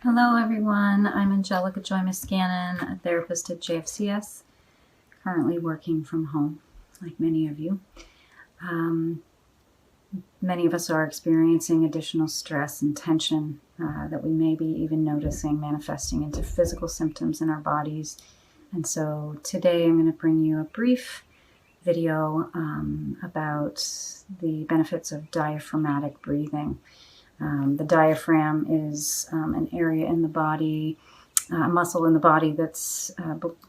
Hello everyone, I'm Angelica Miskanin, a therapist at JFCS, currently working from home, like many of you. Many of us are experiencing additional stress and tension that we may be even noticing manifesting into physical symptoms in our bodies. And so today I'm going to bring you a brief video about the benefits of diaphragmatic breathing. The diaphragm is an area in the body, a muscle in the body that's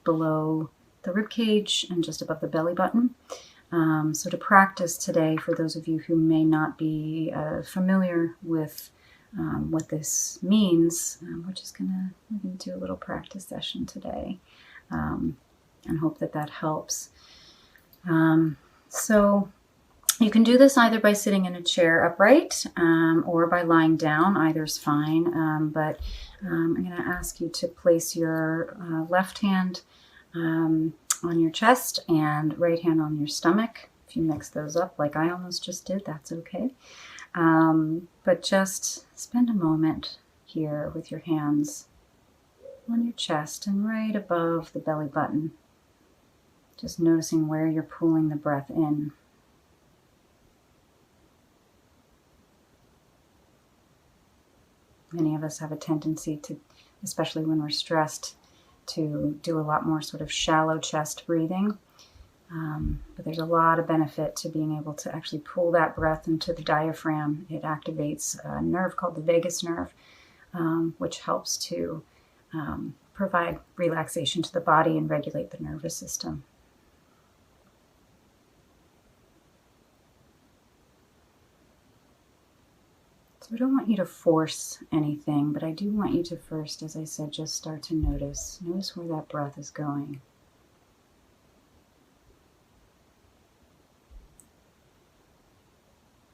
below the rib cage and just above the belly button. So to practice today, for those of you who may not be familiar with what this means, we're going to do a little practice session today and hope that helps. So you can do this either by sitting in a chair upright or by lying down. Either's fine, but I'm going to ask you to place your left hand on your chest and right hand on your stomach. If you mix those up like I almost just did, that's okay. But just spend a moment here with your hands on your chest and right above the belly button, just noticing where you're pulling the breath in. Many of us have a tendency to, especially when we're stressed, to do a lot more sort of shallow chest breathing. But there's a lot of benefit to being able to actually pull that breath into the diaphragm. It activates a nerve called the vagus nerve, which helps to provide relaxation to the body and regulate the nervous system. So I don't want you to force anything, but I do want you to first, as I said, just start to notice. Notice where that breath is going.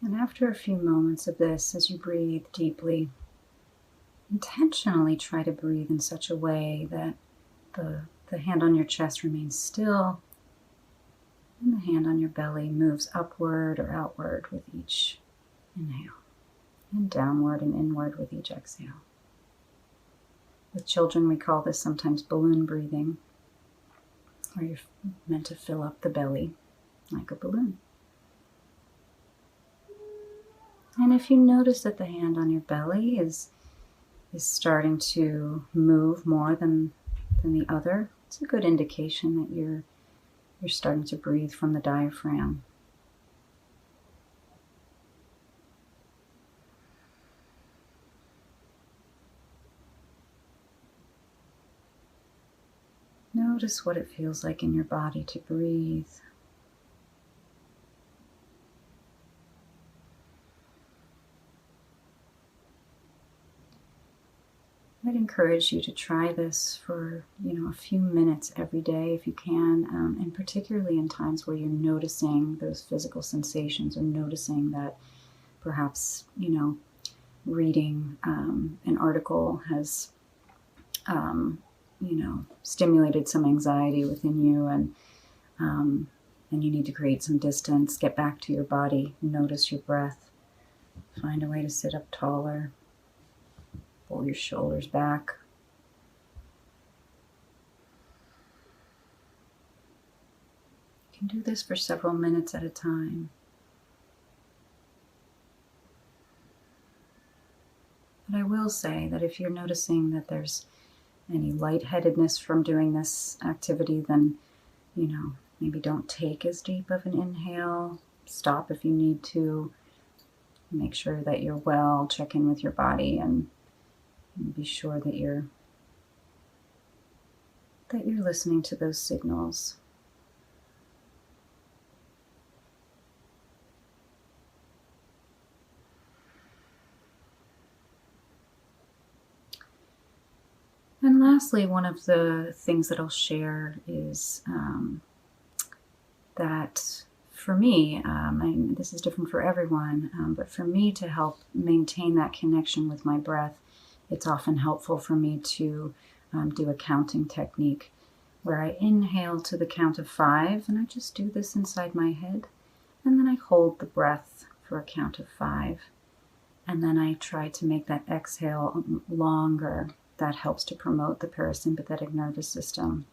And after a few moments of this, as you breathe deeply, intentionally try to breathe in such a way that the hand on your chest remains still and the hand on your belly moves upward or outward with each inhale, and downward and inward with each exhale. With children, we call this sometimes balloon breathing, where you're meant to fill up the belly like a balloon. And if you notice that the hand on your belly is starting to move more than the other, it's a good indication that you're starting to breathe from the diaphragm. Notice what it feels like in your body to breathe. I'd encourage you to try this for, a few minutes every day if you can, and particularly in times where you're noticing those physical sensations or noticing that perhaps, reading an article has, stimulated some anxiety within you, and you need to create some distance, get back to your body, notice your breath, find a way to sit up taller. Pull your shoulders back. You can do this for several minutes at a time. But I will say that if you're noticing that there's any lightheadedness from doing this activity, then, maybe don't take as deep of an inhale. Stop if you need to. Make sure that you're well. Check in with your body and be sure that you're listening to those signals. And lastly, one of the things that I'll share is that for me, and this is different for everyone, but for me to help maintain that connection with my breath, it's often helpful for me to do a counting technique where I inhale to the count of 5, and I just do this inside my head, and then I hold the breath for a count of 5. And then I try to make that exhale longer. That helps to promote the parasympathetic nervous system,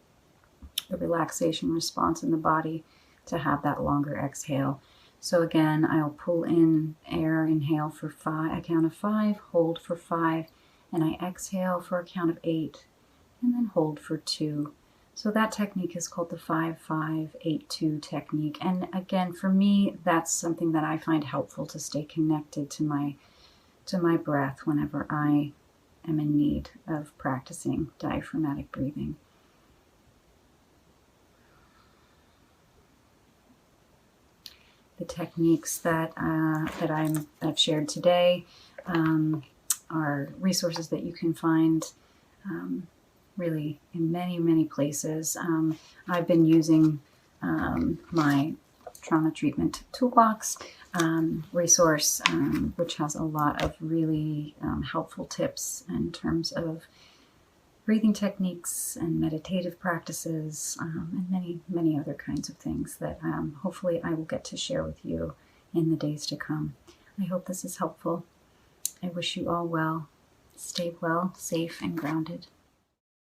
the relaxation response in the body, to have that longer exhale. So again, I'll pull in air, inhale for 5, a count of 5, hold for 5, and I exhale for a count of 8, and then hold for 2. So that technique is called the 5-5-8-2 technique. And again, for me, that's something that I find helpful to stay connected to my breath whenever I am in need of practicing diaphragmatic breathing. The techniques that I've shared today are resources that you can find really in many, many places. I've been using my trauma treatment toolbox resource, which has a lot of really helpful tips in terms of breathing techniques and meditative practices, and many, many other kinds of things that hopefully I will get to share with you in the days to come. I hope this is helpful. I wish you all well. Stay well, safe, and grounded.